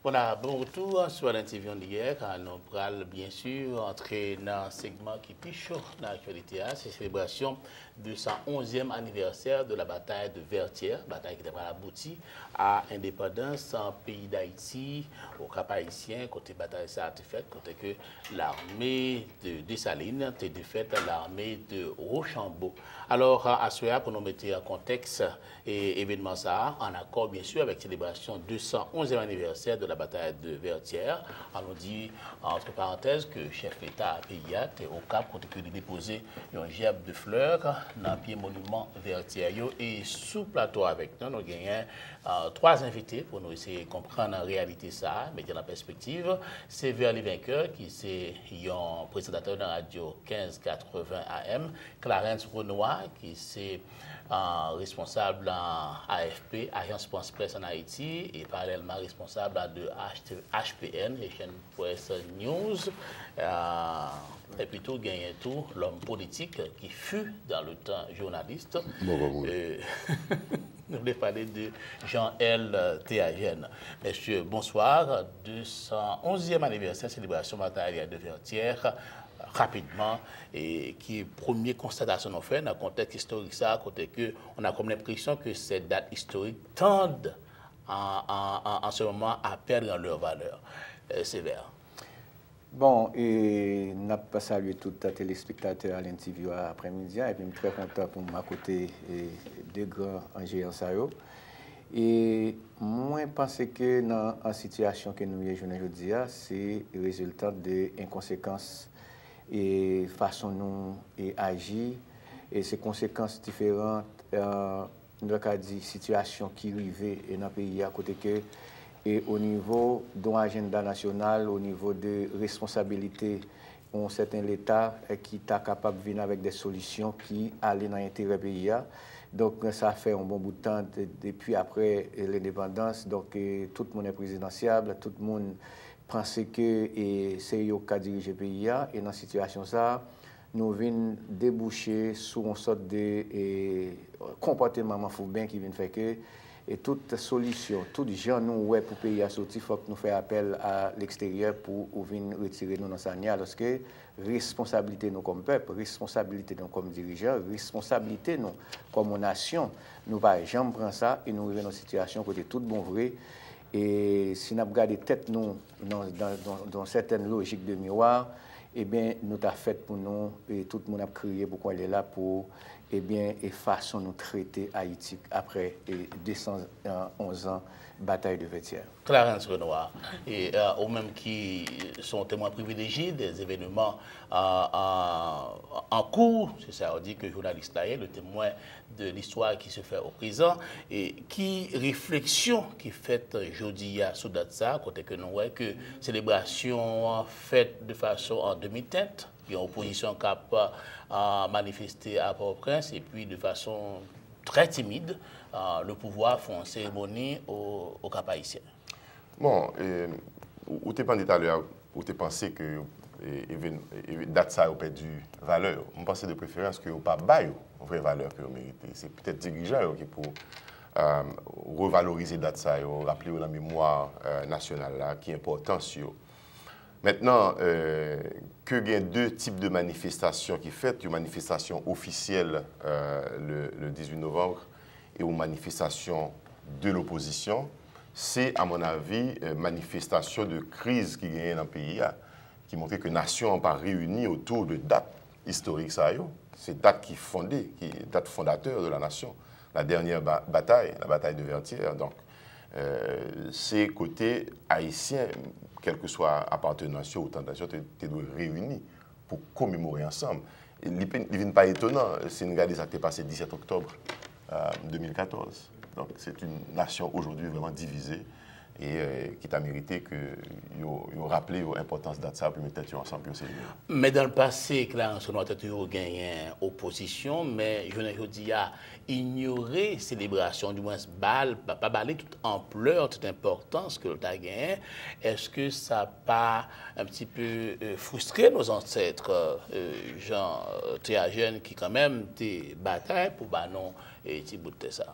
Voilà, bon retour sur l'interview d'hier, car nous pourrons bien sûr entrer dans un segment qui est plus chaud dans l'actualité, c'est la célébration du 111e anniversaire de la bataille de Vertières, bataille qui devrait aboutir à l'indépendance en pays d'Haïti, au Cap haïtien, côté bataille ça a été faite, côté que l'armée de Dessalines a défaite l'armée de Rochambeau. Alors, à cela, pour nous mettre en contexte et événement ça, en accord bien sûr avec la célébration du 211e anniversaire de la bataille de Vertières, on nous dit entre parenthèses que le chef d'État Payat au Cap compte que de déposer un gerbe de fleurs dans le pied monument Vertières et sous plateau avec nous, nous avons trois invités pour nous essayer de comprendre en réalité ça, mettre dans la perspective. C'est Verly Vainqueur qui est un présentateur de la radio 1580 AM, Clarence Renoir qui est responsable en AFP, Agence France Presse en Haïti, et parallèlement responsable de HPN, les chaînes Presse News. Et plutôt gagné tout l'homme politique qui fut dans le temps journaliste. Nous voulons parler de Jean-L. Théagène. Messieurs, bonsoir. 211e anniversaire, célébration bataille de Vertières. Rapidement, et qui est première constatation qu'on fait dans le contexte historique, ça, côté que on a comme l'impression que ces dates historiques tendent en ce moment à perdre leur valeur. Sévère. Bon, et n'a pas salué tout les téléspectateurs à l'interview après-midi, et puis je suis très content pour m'accoter deux grands ingénieurs. Et moi, je pense que dans la situation que nous vivons aujourd'hui, c'est le résultat de inconséquences et façon nous agir et ces conséquences différentes nous avons dit situation qui arrivait dans le pays à côté que et au niveau de l'agenda national, au niveau de responsabilité, on certain l'État qui est capable de venir avec des solutions qui allaient dans l'intérêt du pays. Donc ça fait un bon bout de temps depuis après l'indépendance. Donc tout le monde est présidentiable, tout le monde pense que c'est eux qui dirigent le pays. Et dans cette situation, ça, nous venons déboucher sur une sorte de comportement bien qui vient faire que et toute solution, tout gens nous ouais pour payer à sortir, il faut que nous fassions appel à l'extérieur pour venir retirer nous dans sa nière. Parce que responsabilité nous comme peuple, responsabilité nous comme dirigeants, responsabilité nous comme nation, nous ne pouvons jamais prendre ça et nous arrivons dans une situation où tout bon vrai. Et si nous regardons tête nous dans certaines logiques de miroir, eh bien, nous avons fait pour nous, et tout le monde a crié pour qu'on est là pour, eh bien, et façon nous traiter Haïti après 211 ans bataille de Vertières. Clarence Renoir, et aux mêmes qui sont témoins privilégiés des événements en cours, c'est ça, on dit que le journaliste là est le témoin de l'histoire qui se fait au présent, et qui réflexion qui fait jeudi à Soudatsa, côté que nous voyons que célébration faite de façon en demi-teinte, qui est en opposition cap à manifester à Port-au-Prince, et puis de façon très timide, le pouvoir fait une cérémonie au Cap haïtien. Bon, où tu pensé tout à l'heure, où tu pensé que date ça a perdu valeur. Je pense de préférence que vous pas bail une vraie valeur que vous méritez. C'est peut-être dirigeant qui pour revaloriser date ça, rappeler la mémoire nationale là, qui est important sur. Maintenant, que il y a deux types de manifestations qui sont faites, une manifestation officielle le 18 novembre et une manifestation de l'opposition, c'est, à mon avis, une manifestation de crise qui gagne dans le pays, qui montre que les nations n'ont pas réuni autour de dates historiques. C'est date qui fondée, qui est date fondateur de la nation. La dernière bataille, la bataille de Vertières. Donc, c'est côté haïtien, quelle que soit appartenance ou tentation, tu dois réunir pour commémorer ensemble. Il n'est pas étonnant, c'est une réalité qui s'est passée le 17 octobre 2014. Donc c'est une nation aujourd'hui vraiment divisée et qui t'a mérité que vous rappelez l'importance de ça pour mettre ensemble. Mais dans le passé, Clarence Renoir a toujours gagné opposition, mais je ne dis pas ignorer célébration, du moins pas balayer toute ampleur, toute importance que tu as gagné. Est-ce que ça n'a pas un petit peu frustré nos ancêtres, Jean Théagène, qui quand même des batailles pour non et Thibaut ça?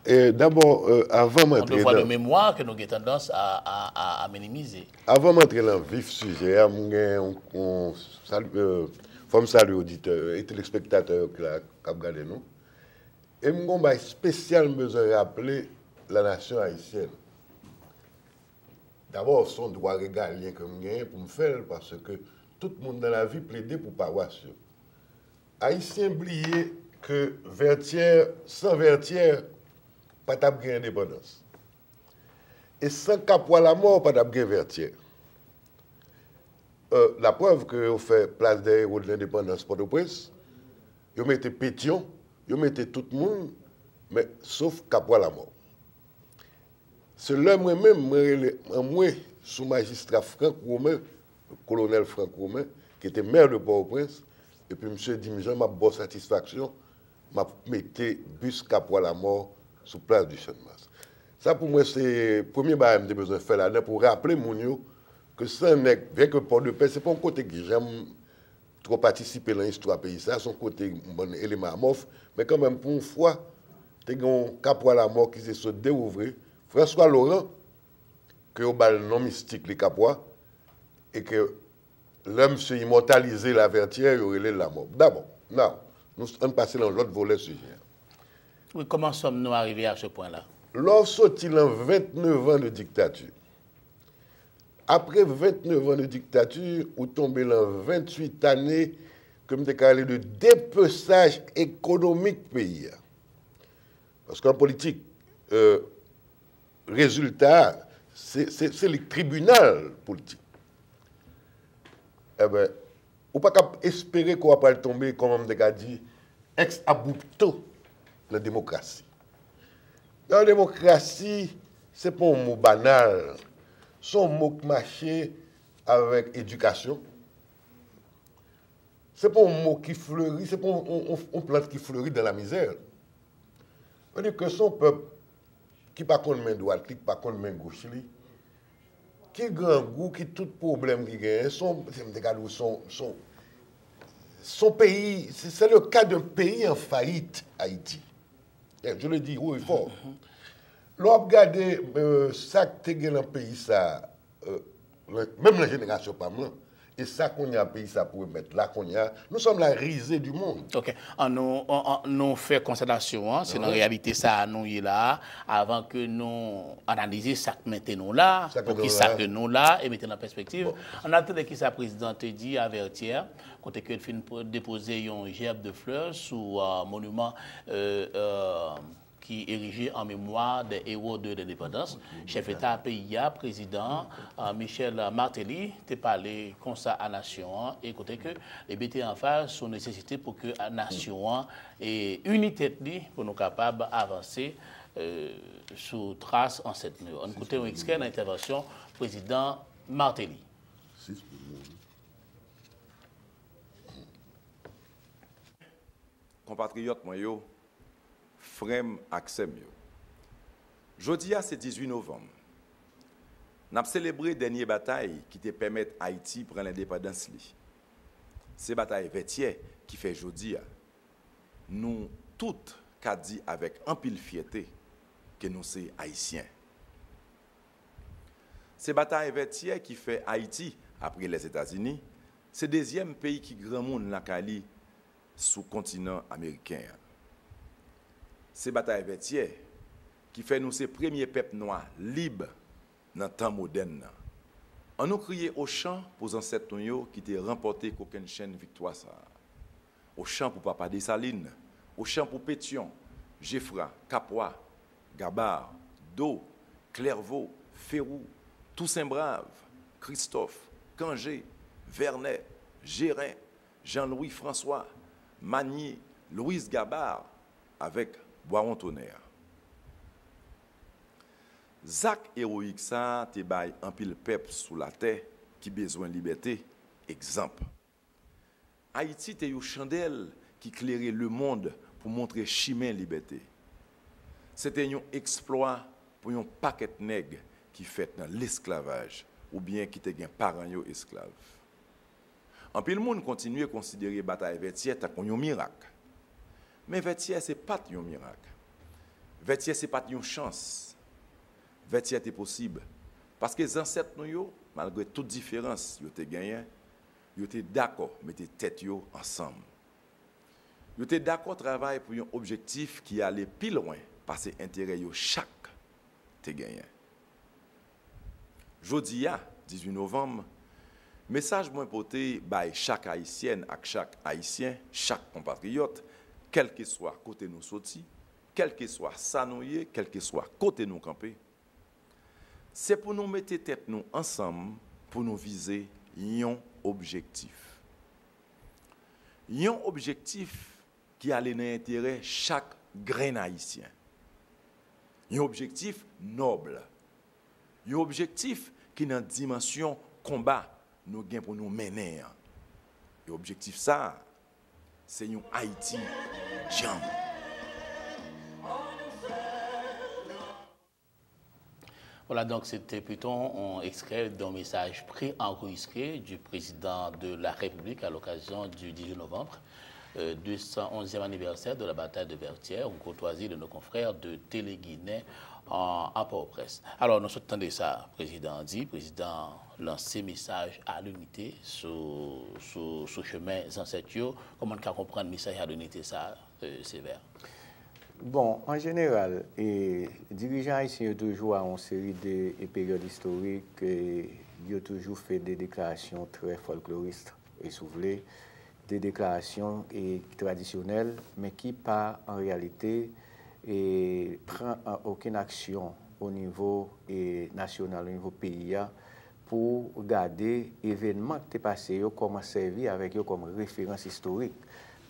D'abord, avant On d'entrer devoir de dans... mémoire que nous avons tendance à minimiser. Avant d'entrer dans le vif sujet, on faut me saluer auditeurs et téléspectateurs qui ont regardé nous. Et je vais spécialement besoin de rappeler la nation haïtienne. D'abord, son droit régalien que je gagne pour me faire, parce que tout le monde dans la vie plaide pour paroisse. Haïtiens oubliez que Vertière, sans Vertière, pas de indépendance. Et sans Cap-Poil-la-Mort, pas de Vertière. La preuve que vous faites place des héros de l'indépendance Port-au-Prince, vous mettez Pétion, vous mettez tout le monde, mais sauf Cap-Poil-la-Mort. C'est là moi-même, moi, sous magistrat Franck Romain, le colonel Franck Romain, qui était maire de Port-au-Prince, et puis monsieur dit, Jean, ma bonne satisfaction, m'a mettez bus Cap-Poil-la-Mort sous place du Champ-de-Mars. Ça, pour moi, c'est le premier bagage que j'ai besoin de faire là-dedans pour rappeler Mounio que ça n'est bien que Port-de-Paix, c'est pas un côté que j'aime trop participer dans l'histoire pays, ça, son côté bon élément amorphe, mais quand même, pour une fois, tu as un Cap-Poil-la-Mort qui se déouvrir. François Laurent, que au bal non mystique les Capois, et que l'homme s'est immortalisé la Vertière, il aurait la mort. D'abord, nous sommes passés dans l'autre volet sujet. Oui, comment sommes-nous arrivés à ce point-là? Lorsqu'il a 29 ans de dictature, après 29 ans de dictature, ou tombé dans 28 années, comme tu as parlé de dépeçage économique pays. Parce qu'en politique, résultat, c'est le tribunal politique. Eh bien, on ne peut pas espérer qu'on va pas tomber, comme on a dit, ex abrupto la démocratie. Dans la démocratie, ce n'est pas un mot banal. C'est un mot qui marche avec éducation. Ce n'est pas un mot qui fleurit, ce n'est pas une plante qui fleurit dans la misère. C'est-à-dire que son peuple, qui n'a pas de main droite, qui n'a pas de main gauche, qui a grand goût, qui a tout problème qui gagne, son pays, c'est le cas d'un pays en faillite, Haïti. Je le dis haut et fort. L'on regarde ça qui est dans le pays, ça, même la génération pas moi, et ça qu'on a pays, ça pour mettre là qu'on a, nous sommes la risée du monde. Ok, nous fait constatation, hein, c'est en réalité ça nous est là, avant que nous analyser ça que mettons là, pour qui ça que nous là, et mettons en perspective. On attendait que sa présidente dit à Vertière, quand elle fin déposer un gerbe de fleurs sous monument qui est érigé en mémoire des héros de l'indépendance. Chef d'État PIA, président Michel Martelly, t'a parlé comme ça à la nation et côté que les BT en face sont nécessités pour que la nation ait unité pour nous capables d'avancer sous trace en cette nuit. On écoute un extrait d'intervention président Martelly. Compatriotes, moi, frem aksem yo. Jodi a, c'est 18 novembre. Nous avons célébré la dernière bataille qui te permet Haïti prendre l'indépendance. C'est la bataille Vertière qui fait jodi a. Nous toutes qu'a dit avec un pile fierté que nous sommes haïtiens. C'est la bataille Vertière qui fait Haïti, après les États-Unis, c'est le deuxième pays qui grand monde la Cali sous le continent américain. C'est la bataille Vertière qui fait nous ces premiers peuples noirs libres dans le temps moderne. On nous crié au champ pour les ancêtres qui étaient remportés qu'aucune chaîne victoire. Au champ pour Papa Dessalines, au champ pour Pétion, Geffra, Capois, Gabar, Do, Clairvaux, Ferrou, Toussaint Brave, Christophe, Cangé, Vernet, Gérin, Jean-Louis François, Magnier, Louise Gabard, avec Boiron-Tonnerre. Zak héroïque ça, te bail un pile peuple sous la terre qui besoin de liberté. Exemple. Haïti te une chandelle qui éclairait le monde pour montrer chemin liberté. C'était un exploit pour un paquet de nègres qui fait dans l'esclavage ou bien qui te gen parents yo esclaves. En pile monde continue à considérer bataille Vertière comme un miracle. Mais Vertière c'est pas un miracle. Vertier, ce n'est pas une chance. Vertier est possible. Parce que les ancêtres, nous, malgré toute différence, ils ont gagné, ils étaient d'accord, mettez tête ensemble. Ils étaient d'accord travailler pour un objectif qui allait plus loin, parce que l'intérêt de chaque te gagné. Jeudi, 18 novembre, message moi porté par chaque haïtienne et chaque haïtien, chaque compatriote, quel que soit côté nous sorti, quel que soit ça nous y, quel que soit côté nous camper. C'est pour nous mettre tête nous ensemble pour nous viser un objectif. Un objectif qui a l'intérêt chaque grain haïtien. Un objectif noble. Un objectif qui est dans la dimension combat nous gain pour nous mener. Et objectif ça, c'est un Haïti jam. Voilà, donc c'était plutôt un extrait d'un message pré-enregistré du président de la République à l'occasion du 18 novembre, 211e anniversaire de la bataille de Vertières, une courtoisie de nos confrères de Télé-Guinée à Port-au-Prince. Alors, nous entendons ça, président dit, président lancer message à l'unité sur chemin ancêtres. Comment on peut comprendre le message à l'unité, ça, sévère? Bon, en général, les dirigeants haïtiens ont toujours une série de périodes historiques, ils ont toujours fait des déclarations très folkloristes et souvelées, des déclarations traditionnelles, mais qui pas en réalité prend aucune action au niveau national, au niveau pays, pour regarder l'événement qui est passé, comment servir avec eux comme référence historique,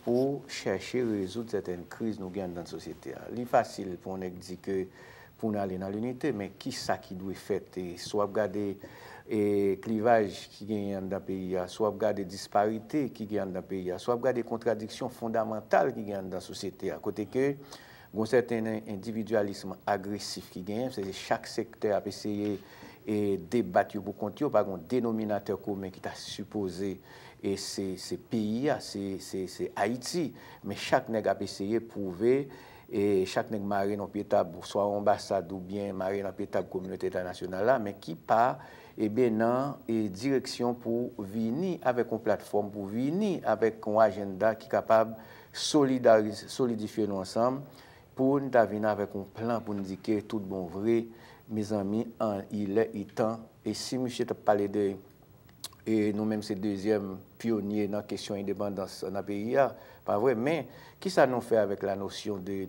pour chercher à résoudre certaines crises nous gagnons dans la société. C'est facile pour nous dire que pour nous aller dans l'unité, mais qui ça qui doit faire? Soit regarder les clivages qui gagnent dans le pays, soit regarder les disparités qui gagnent dans le pays, soit regarder les contradictions fondamentales qui gagnent dans la société. À côté que, il y a un certain individualisme agressif qui gagne, c'est chaque secteur a essayé de débattre pour continuer, par un dénominateur commun qui est supposé. Et c'est pays, c'est Haïti. Mais chaque nègre a essayé de prouver, et chaque nègre maré dans le table, soit ambassade ou bien maré dans le table communauté internationale, mais qui part dans une direction pour venir avec une plateforme, pour venir avec un agenda qui est capable de solidifier nous ensemble, pour nous venir avec un plan pour nous dire que tout bon vrai, mes amis, il est temps. Et si M. a parlé de. Et nous-mêmes, c'est deuxième pionnier dans la question d'indépendance dans le pays, pas vrai, mais qui ça nous fait avec la notion de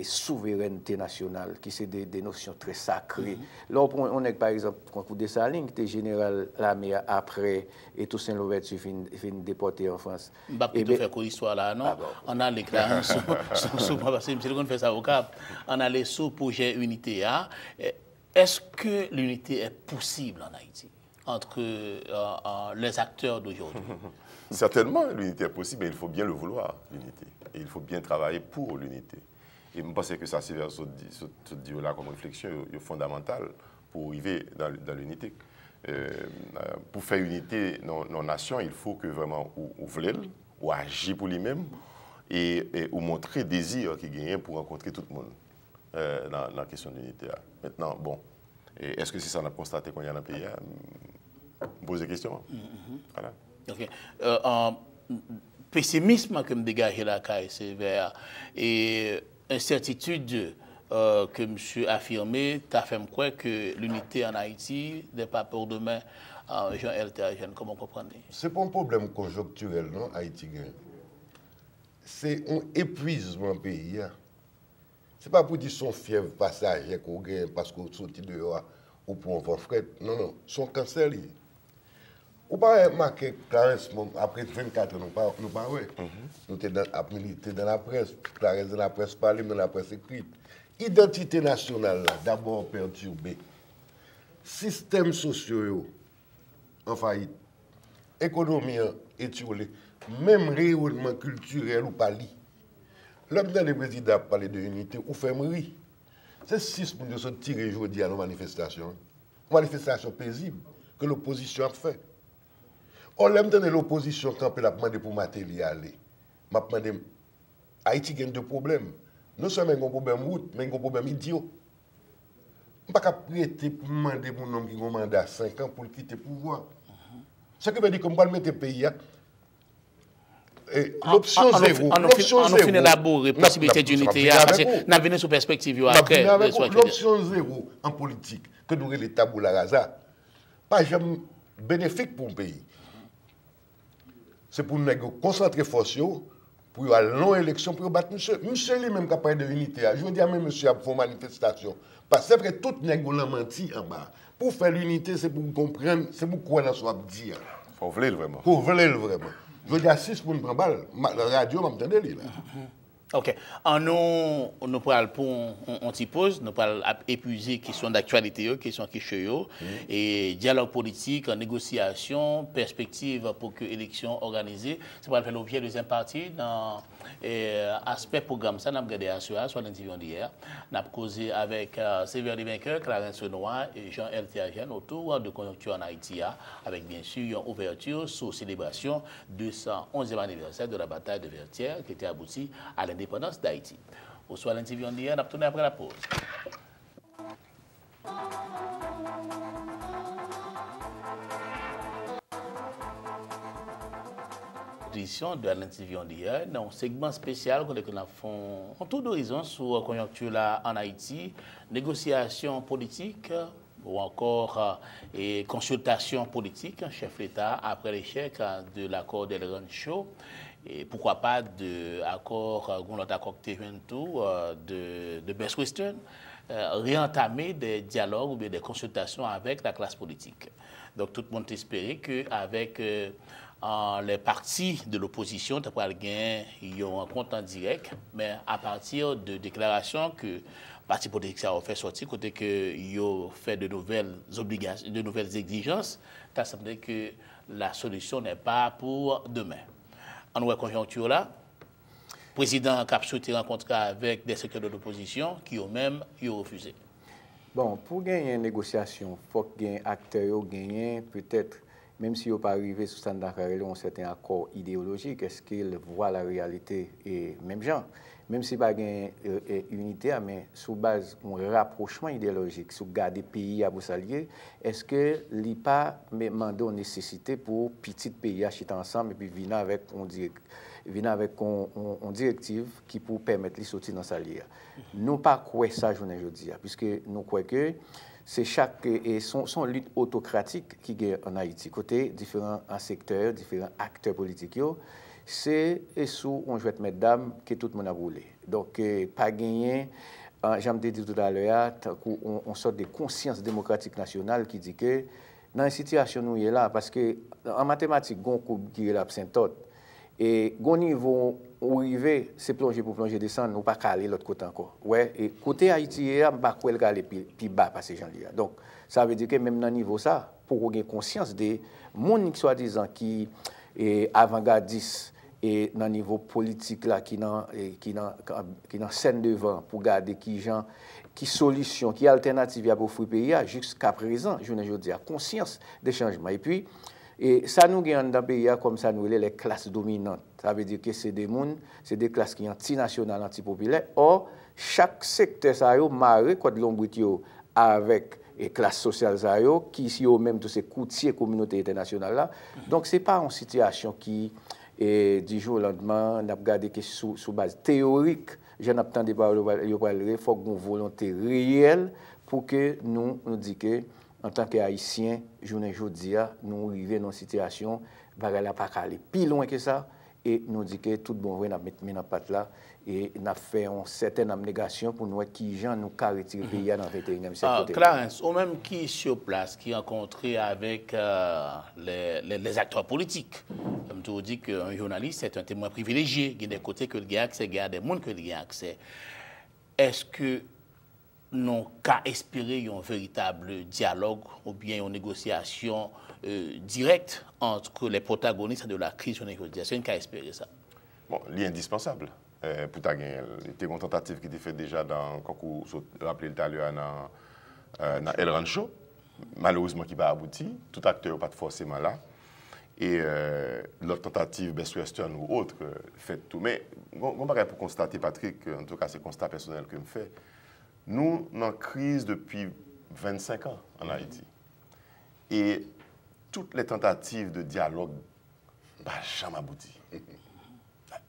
souveraineté nationale, qui c'est des notions très sacrées. Là, on est par exemple, quand coup de Saline, qui était général l'armée après, et Toussaint Louverture fin déporté en France. Pas plutôt faire quoi histoire là, non? On a les clans, parce que M. Legon fait ça au Cap, on a les sous-projets unité. Est-ce que l'unité est possible en Haïti entre les acteurs d'aujourd'hui? Certainement, l'unité est possible, mais il faut bien le vouloir, l'unité. Et il faut bien travailler pour l'unité. Et je pense que ça, c'est vers ce là comme réflexion fondamentale pour arriver dans l'unité. Pour faire unité dans la nation, il faut que vraiment ou voulez, ou agir pour lui-même, et ou montrer désir qui gagne pour rencontrer tout le monde dans la question de l'unité. Maintenant, bon, est-ce que c'est ça qu'on a constaté qu'on y a dans le pays? Pose des questions. Voilà. OK. Pessimisme que me dégage la caille, c'est vers et incertitude que monsieur a affirmé, tu as fait me croire que l'unité en Haïti n'est pas pour demain. Jean-L. Comment comprendre? Ce n'est pas un problème conjoncturel, non, Haïti. C'est un épuisement pays. Ce n'est pas pour dire son fièvre passager qu'on gagne parce qu'on sortit dehors ou pour un vent frais. Non, non, son cancer. Ou pas marqué Clarence, après 24 ans, nous pas ouais. Nous sommes dans la presse, Clarence dans la presse parlée, dans la presse écrite. Identité nationale, d'abord perturbée. Systèmes sociaux en faillite. Économie étiolée. Même rayonnement culturel ou pas li. L'homme dans le président parle de unité ou fait rire. C'est 6 pour nous tirer aujourd'hui à nos manifestations. Manifestation paisible que l'opposition a fait. On l'aime donner l'opposition quand elle a demandé pour Matéli aller. M'a demandé Haïti gagne de problèmes. non seulement un problème route, mais un problème idiot. On ne peut pas prêter pour demander pour un homme qui a un mandat 5 ans pour quitter le pouvoir. Ce qui veut dire qu'on va mettre le pays. L'option zéro. On finit d'élaborer la possibilité d'unité. Parce que nous avons sous perspective après. L'option zéro en politique, que nous avons l'État pour la rasa, pas jamais bénéfique pour le pays. C'est pour nous concentrer force pour aller à longue élection pour battre monsieur. Monsieur lui-même qui a parlé de l'unité. Je dis à même monsieur a fait une manifestation. Parce que tout le monde a menti en bas. Pour faire l'unité, c'est pour comprendre, c'est pour quoi on soit dire. Faut vouloir vraiment. Faut vouloir vraiment. Je dis à 6 pour nous prendre balle. La radio m'entend là. OK. Nous parlons pour on t'y pose, nous parlons épuiser qui sont d'actualité, qui sont qui chez et dialogue politique, négociation, perspective pour que l'élection organisée, c'est pour faire l'objet de deuxième partie dans aspect programme ça, nous avons regardé à soit l'interview d'hier, nous avons causé avec Sévère des vainqueurs, Clarence Renoir et Jean-L. Théagène autour de conjoncture en Haïti, avec bien sûr une ouverture sur célébration du 111e anniversaire de la bataille de Vertières qui était aboutie à l'indépendance d'Haïti. Au soir l'interview d'hier, nous avons tourné après la pause. De l'interview d'hier, dans un segment spécial que nous faisons en tout d'horizon sur la conjoncture là en Haïti, négociations politiques ou encore consultations politiques, chef d'État après l'échec de l'accord d'El Rancho et pourquoi pas de l'accord de Best Western, réentamer des dialogues ou des consultations avec la classe politique. Donc tout le monde espérait qu'avec les partis de l'opposition, tu as gagné un compte en direct, mais à partir de déclarations que le parti politique a fait sortir, côté que ils fait de nouvelles obligations, de nouvelles exigences, tu as semblé que la solution n'est pas pour demain. En nouvelle conjoncture là, le président a souhaité rencontrer avec des secteurs de l'opposition qui ont même refusé. Bon, pour gagner une négociation, il faut que les acteurs gagnent peut-être. Même si ils n'ont pas arrivé sous standard un certain accord idéologique, est-ce qu'ils voient la réalité et même gens? Même si pas une unité, mais sous base d'un rapprochement idéologique, sous garder pays à vous s'allier, est-ce que l'IPA demande une nécessité pour petits pays à chiter ensemble et puis venir avec une directive qui pour permettre de sortir dans sa lière? Nous pas quoi ça journée aujourd'hui, puisque nous croyons que c'est son lutte autocratique qui est en Haïti, côté différents secteurs, différents acteurs politiques. C'est sous on jouette mesdames que tout le monde a voulu. Donc, pas gagné, j'aime dit tout à l'heure, on sort de conscience démocratique nationale qui dit que dans une situation où il est là, parce que en mathématiques, on coupe qui est l'absentote. Et au niveau où arriver, c'est plonger pour plonger descendre, nous pas caler l'autre côté encore. Ouais, et côté Haïti, on pas quoi le caler puis bas par ces gens-là. Donc ça veut dire que même dans niveau ça, pour qu'on ait conscience des monde soi-disant qui est avant-gardiste et dans niveau politique là qui dans scène devant pour garder qui solution, qui alternative pour le pays jusqu'à présent, je ne dis pas conscience des changements. Et puis et ça nous gagne dans le pays comme ça nous les classes dominantes. Ça veut dire que c'est des classes qui sont anti-nationales, anti-populaires. Or, chaque secteur ça yo marre contre l'ombrite avec les classes sociales ça yo qui si eux même tous ces courtiers communauté internationale là. Donc c'est pas une situation qui du jour au lendemain n'a regardé que sous base théorique, j'en attendais pas il faut une volonté réelle pour que nous dit que en tant qu'Haïtiens, journée aujourd'hui, nous arrivons dans une situation, nous ne pas aller plus loin que ça, et nous disons que tout bon vrai, nous mettons dans patte là, et nous fait une certaine abnégation pour nous qui gens nous retirer le pays dans le 21e siècle. Clarence, ou même qui est sur place, qui est rencontré avec les acteurs politiques, comme tu dis qu'un journaliste est un témoin privilégié, il y a des côtés que il a accès, il y a des mondes que il a accès. Est-ce que n'ont qu'à espérer un véritable dialogue ou bien une négociation directe entre les protagonistes de la crise de négociation, qu'à espérer ça? Bon, c'est indispensable. Pour ta gain, il y a une tentative qui était faite déjà dans, comme vous rappelez tout à l'heure, dans El Rancho, malheureusement qui n'a pas abouti. Tout acteur n'est pas forcément là. Et l'autre tentative, Best Western ou autre, fait tout. Mais, on va pour constater, Patrick, en tout cas, c'est un constat personnel que je fais. Nous, sommes en crise depuis 25 ans en Haïti. Et toutes les tentatives de dialogue n'ont jamais abouti.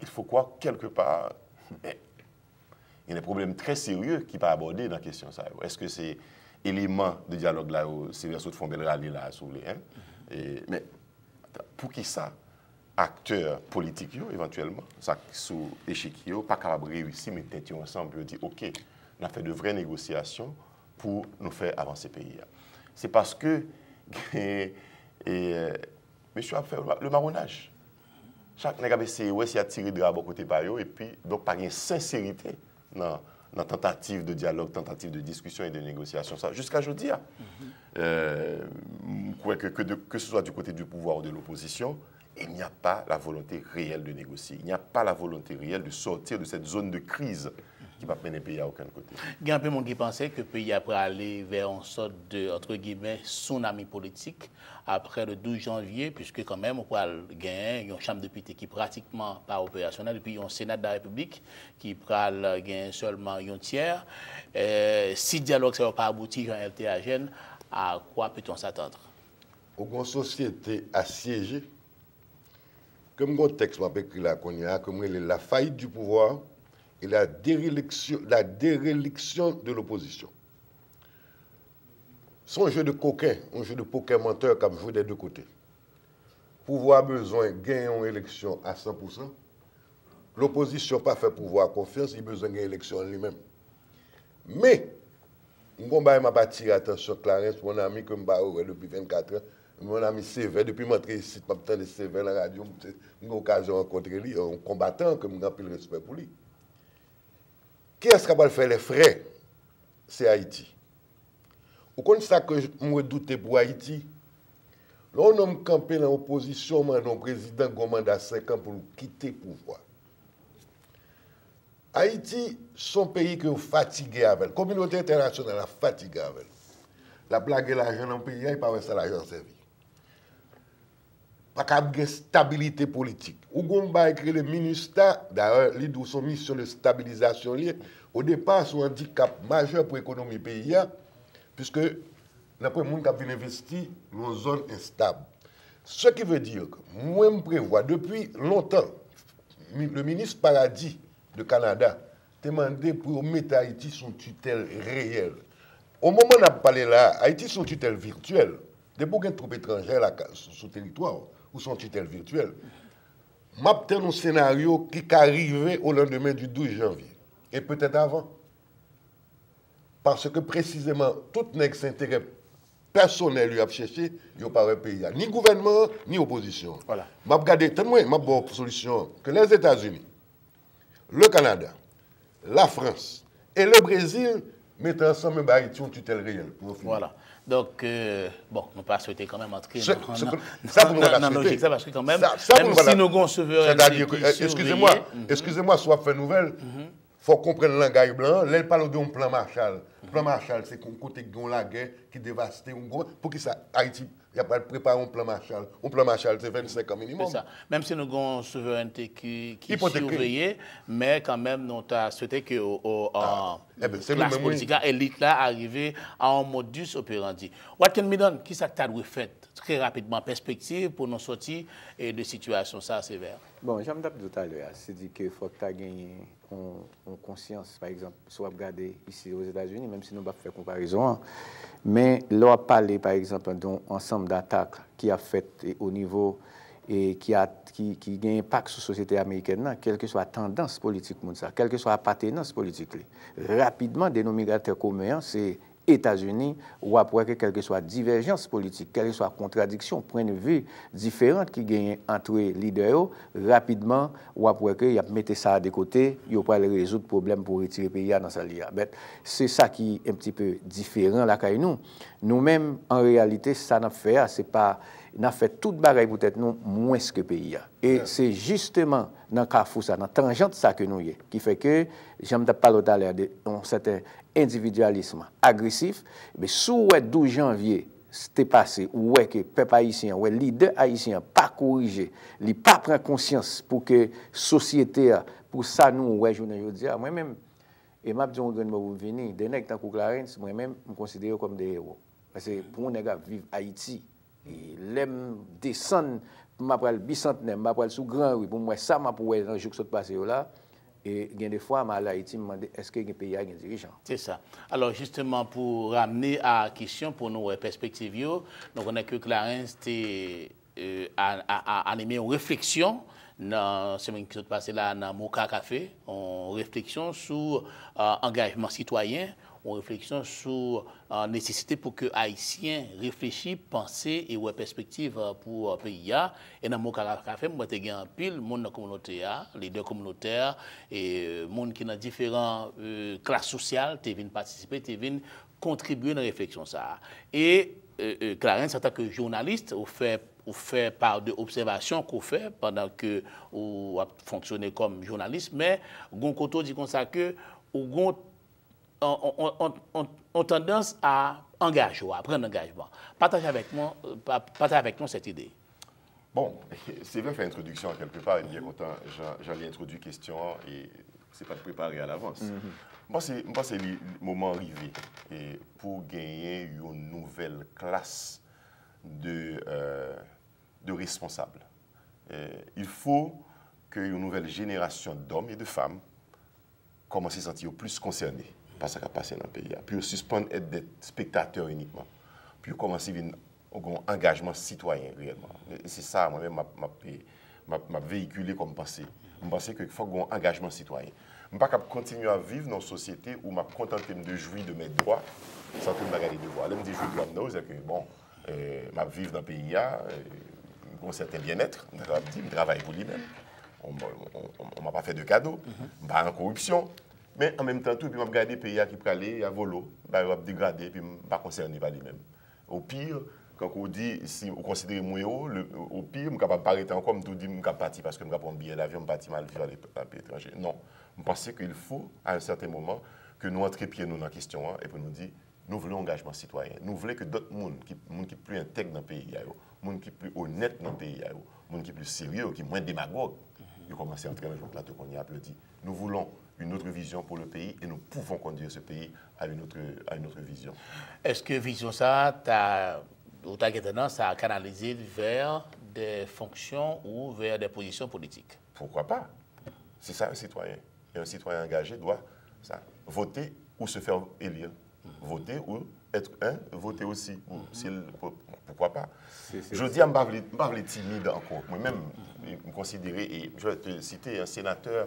Il faut croire quelque part, il y a des problèmes très sérieux qui peuvent aborder dans la question. Est-ce que c'est élément de dialogue là, c'est les autres font bel rallye là, sur les mais pour qui ça, acteurs politiques, éventuellement, ça sous échiquier, pas capable de réussir, mais peut-être ensemble, dire OK, on a fait de vraies négociations pour nous faire avancer le pays. C'est parce que monsieur a fait le marronnage. Chaque nègre a essayé de tirer de rabot côté par eux, et puis donc pas une sincérité dans la tentative de dialogue, tentative de discussion et de négociation. Jusqu'à aujourd'hui, que ce soit du côté du pouvoir ou de l'opposition, il n'y a pas la volonté réelle de négocier. Il n'y a pas la volonté réelle de sortir de cette zone de crise qui va mener le pays à aucun côté. Il y a un peu de monde qui pensait que le pays après aller vers une sorte de, entre guillemets, tsunami politique après le 12 janvier, puisque quand même, on peut gagner une chambre de députés qui est pratiquement pas opérationnelle, et puis un Sénat de la République qui peut gagner seulement un tiers. Si le dialogue ne va pas aboutir en LTAGN, à quoi peut-on s'attendre? Une société assiégée, comme mon texte m'a écrit là, comme la faillite du pouvoir et la déréliction de l'opposition. C'est un jeu de coquin, un jeu de poker menteur comme joué des deux côtés. Pouvoir besoin de gagner une élection à 100%. L'opposition pas fait pouvoir confiance, il a besoin de gagner une élection lui-même. Mais, je m'a attiré l'attention, Clarence, mon ami que je depuis 24 ans, mon ami Sévère, depuis mon entrée ici, je m'attends de Sévère à la radio, j'ai eu l'occasion de rencontrer lui, un combattant que j'ai le respect pour lui. Qui est-ce qui va faire les frais? C'est Haïti. Vous connaissez ça que je me doutais pour Haïti? Là, on a campé dans l'opposition, mon président qui a mandat 5 ans pour quitter le pouvoir. Haïti, son pays qui est fatigué avec. La communauté internationale est fatiguée avec. La blague et l'argent dans le pays, il n'y a pas ça l'argent servi. Pas de stabilité politique. Ougon va écrire le ministère, d'ailleurs, il a son mission de stabilisation liée. Au départ, c'est un handicap majeur pour l'économie pays, puisque l'après le monde qui a investi dans une zone instable. Ce qui veut dire que moi, je prévois depuis longtemps, le ministre Paradis de Canada a demandé pour mettre Haïti sous tutelle réelle. Au moment où on a parlé là, Haïti sous tutelle virtuelle. Des beaucoup de troupes étrangères sur le territoire ou son tutelle virtuelle. M'a un scénario qui arrivait au lendemain du 12 janvier. Et peut-être avant. Parce que précisément, tout intérêt personnel lui a cherché, il n'y a pas de pays. Ni gouvernement, ni opposition. Voilà. M'a regardé, ma bonne solution, que les États-Unis, le Canada, la France et le Brésil mettent ensemble Haïti en tutelle réelle. Voilà. Donc, bon, nous pas souhaiter quand même entrer dans logique, ça, parce que quand même, même si nous avons souveraineté. Excusez-moi, soit fait nouvelle, il faut comprendre le langage blanc. Là, il parle d'un plan Marshall. Le plan Marshall, c'est qu'on côté de la guerre qui dévaste. Pour qui ça, Haïti, il n'y a pas de préparer un plan Marshall. Un plan Marshall, c'est 25 ans minimum. C'est ça. Même si nous avons une souveraineté qui est surveillée, mais quand même, nous avons souhaité que la classe politique, l'élite là, arrive à un modus operandi. Watkin Midon, qui ça que tu as fait très rapidement, perspective pour nous sortir de situation ça sévère? Bon, j'aime dire tout à l'heure, c'est-à-dire qu'il faut que tu aies gagné en conscience, par exemple, soit regarder ici aux États-Unis, même si nous ne pouvons pas faire comparaison, mais là, on parle, par exemple, d'un ensemble d'attaques qui a fait au niveau et qui a un impact sur la société américaine, quelle que soit la tendance politique, quelle que soit la appartenance politique. Rapidement, dénominateur commun, c'est États-Unis, ou après quelle que soit divergence politique, quelle que soit contradiction, point de vue différents qui gagnent entre les leaders, rapidement, ou après qu'il y a mis ça de côté, il y a pas résoudre le problème pour retirer le pays dans sa lia. C'est ça qui est un petit peu différent là quand nous. Nous-mêmes, en réalité, ça n'a fait, c'est pas, n'a fait toute bagaille peut-être nous moins que le pays. Et c'est justement dans le carrefour, ça, dans la tangente ça que nous y est, qui fait que, j'aime parler d'un certain individualisme agressif, mais sous le 12 janvier, c'était passé, ouais que peuple haïtien, ouais leader haïtien pas corriger, li pas prendre conscience pour que société pour ça nous ouais journée aujourd'hui moi même et m'a dit on donne vous venir des nèg tant que Clarence moi même me considère comme des héros parce que pour nèg vivre Haïti et l'aime descendre m'a pral bicentenaire m'a pral sous grand rue pour moi ça m'a pour un jour qui s'est passé là. Et il y a des fois, à Haïti, me demande est-ce que le pays a un dirigeant? C'est ça. Alors, justement, pour ramener à la question, pour nos perspectives, on a que Clarence a animé une réflexion dans la semaine qui s'est passée là, dans Moka Café, une réflexion sur engagement citoyen, une réflexion sur la nécessité pour que les Haïtiens réfléchissent, pensent et aient perspective pour le pays. Et dans Moka Café, moi, j'ai un pile, monde dans la communauté, leaders communautaires, et monde qui dans différentes classes sociales, qui viennent participer, qui viennent contribuer dans la réflexion. Et Clarence, en tant que journaliste, vous fait part de observations qu'on fait pendant que vous fonctionnez comme journaliste, mais on dit comme ça que on tendance à engager, à prendre engagement. Partagez avec nous cette idée. Bon, c'est vrai faire introduction quelque part, il est bien content, j'en ai introduit question et c'est pas préparé à l'avance. Moi, c'est le moment arrivé et pour gagner une nouvelle classe de responsables. Il faut qu'une nouvelle génération d'hommes et de femmes commence à se sentir plus concernés par ce qui a passé dans le pays. Puis suspendre être des spectateurs uniquement. Puis commencer à avoir un engagement citoyen réellement. Et c'est ça, moi-même, m'a véhiculé comme pensée. Je pense qu'il faut avoir un engagement citoyen. Je ne peux pas continuer à vivre dans une société où je me contente de jouir de mes droits sans que je me regarde les devoirs. Là, je me dis jouir de droits, c'est que bon, je vis dans le pays, un certain bien-être, je travaille pour lui-même. On ne m'a pas fait de cadeaux, je ne suis pas en corruption. Mais en même temps, tout, je regarde les pays qui prennent à volo, je vais dégrader, puis je ne suis pas concerné par lui-même. Au pire, quand on dit, si on considère moi, au pire, je suis capable de parler encore, je me dis que je suis parti parce que je suis prendre un billet d'avion, je suis parti mal vivre à l'étranger. Non, je pense qu'il faut, à un certain moment, que nous entrions pieds dans la question et pour nous dire, nous voulons engagement citoyen. Nous voulons que d'autres gens qui sont plus intègres dans le pays, des gens qui sont plus honnêtes dans le pays, des gens qui sont plus sérieux, qui sont moins démagogues, ils commencent à entrer dans le plateau qu'on y a dit. Nous voulons une autre vision pour le pays et nous pouvons conduire ce pays à une autre vision. Est-ce que vision ça, ou ta tendance à canaliser vers des fonctions ou vers des positions politiques? Pourquoi pas? C'est ça un citoyen. Et un citoyen engagé doit voter ou se faire élire. Voter ou être voter aussi. Pourquoi pas? Je dis à me timide encore. Moi-même, me considérer, et je vais te citer un sénateur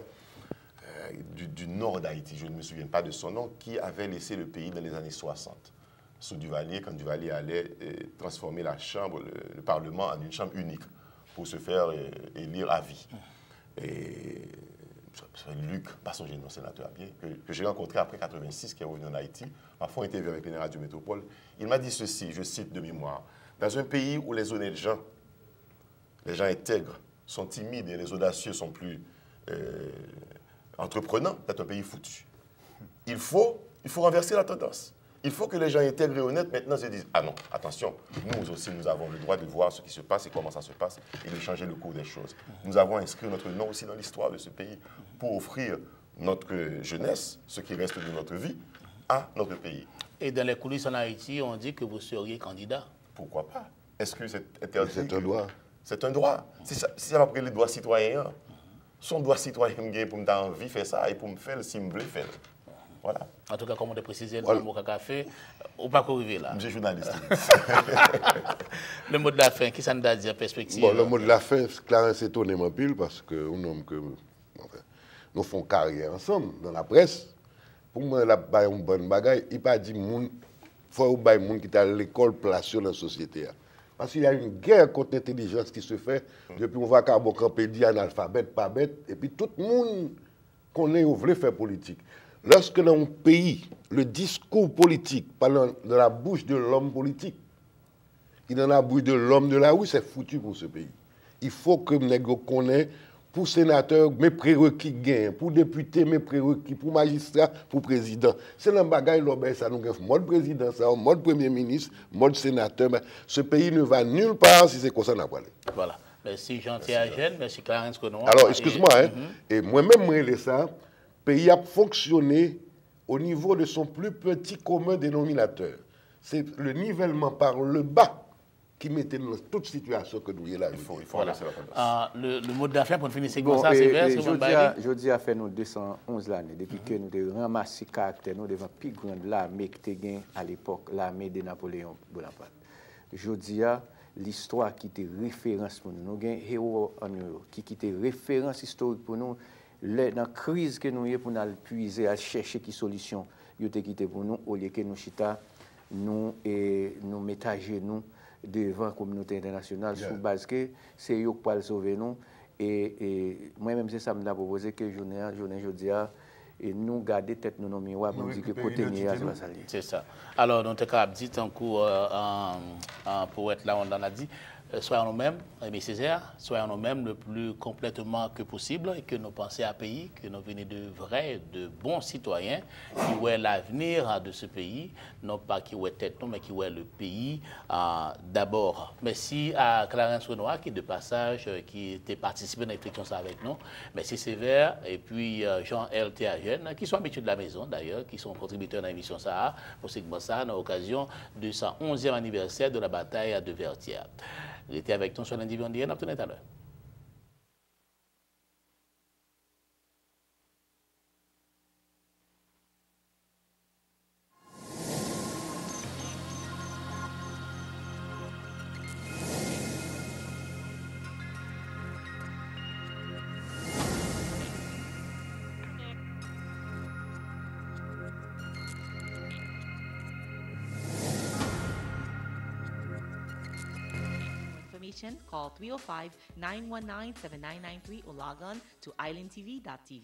du nord d'Haïti, je ne me souviens pas de son nom, qui avait laissé le pays dans les années 60. Sous Duvalier, quand Duvalier allait transformer la chambre, le Parlement en une chambre unique pour se faire élire à vie. Et Luc, pas son génie, sénateur bien, que j'ai rencontré après 86, qui est revenu en Haïti, m'a fait une interview avec les Radio Métropole. Il m'a dit ceci, je cite de mémoire, dans un pays où les honnêtes gens, les gens intègres, sont timides et les audacieux sont plus entreprenants, c'est un pays foutu. Il faut renverser la tendance. Il faut que les gens intègres et honnêtes maintenant se disent « Ah non, attention, nous aussi nous avons le droit de voir ce qui se passe et comment ça se passe et de changer le cours des choses. Nous avons inscrit notre nom aussi dans l'histoire de ce pays pour offrir notre jeunesse, ce qui reste de notre vie, à notre pays. » Et dans les coulisses en Haïti, on dit que vous seriez candidat. Pourquoi pas? Est-ce que c'est interdit? C'est un droit. C'est un droit. Si ça va prendre les droits citoyens, son droit citoyen pour me donner envie de faire ça et pour me faire si je veux faire. Voilà. En tout cas, comme on a précisé dans le Moka Café, on ne peut pas arriver là. Je suis journaliste. Le mot de la fin, qui ça nous a dit en perspective? Bon, le mot de la fin, Clarence étonné mon pile parce que nous faisons carrière ensemble dans la presse. Pour moi, il a une bonne bagaille. Il n'a pas dit qu'il faut que les gens qui sont à l'école placent dans la société. Parce qu'il y a une guerre contre l'intelligence qui se fait depuis qu'on voit Carbon-Campé analphabète, pas bête, et puis tout le monde connaît ou veut faire politique. Lorsque dans un pays, le discours politique parle de la bouche de l'homme politique, et dans la bouche de l'homme de la rue, c'est foutu pour ce pays. Il faut que les gens connaissent pour sénateur, mes prérequis gagnent, pour député, mes prérequis, pour magistrat, pour président. C'est un bagage, ça nous fait mode président, ça, mode premier ministre, mode sénateur. Mais ce pays ne va nulle part si c'est comme ça qu'on a parlé. Voilà. Merci Jean-Pierre Agène, merci Clarence Renoir. Alors, excuse-moi, et moi-même, moi, ça, le pays a fonctionné au niveau de son plus petit commun dénominateur. C'est le nivellement par le bas qui mettait dans toute situation que nous y là. Il faut Voilà. laisser la tendance. Le mot de la fin pour finir c'est comme ça, c'est vrai, je dis à faire nous 211 l'année, depuis que nous avons ramassé le caractère, nous devons plus grande l'armée qui était à l'époque, l'armée de Napoléon Bonaparte. Je dis à l'histoire qui était référence pour nous. Nous avons un héros en nous qui était référence historique pour nous. Dans la crise que nous avons pour nous puiser, à chercher qui solution, il était quitté pour nous, au lieu que nous chita, nous mettons à genoux devant la communauté internationale sous base que c'est eux qui peuvent sauver nous. Et moi-même, c'est ça que je proposé que je dis et nous garder tête nous dans le miroir pour dire que côté Nia, c'est pas ça. C'est ça. Alors, nous avons dit en cours, pour être là, on en a dit, soyons nous-mêmes, Aimé Césaire, soyons nous-mêmes le plus complètement que possible et que nous pensions à un pays, que nous venons de vrais, de bons citoyens qui voient l'avenir de ce pays, non pas qui voient tête, non, mais qui voient le pays d'abord. Merci à Clarence Renoir qui, de passage, qui était participé dans l'élection avec nous. Merci Sévère et puis Jean-L. Agène, qui sont habitués de la maison d'ailleurs, qui sont contributeurs dans l'émission Sahara, pour segment ça, à l'occasion du 111e anniversaire de la bataille de Vertières. Il était avec nous sur lundi, on dit, on a tout à l'heure. Call 305-919-7993 or log on to islandtv.tv.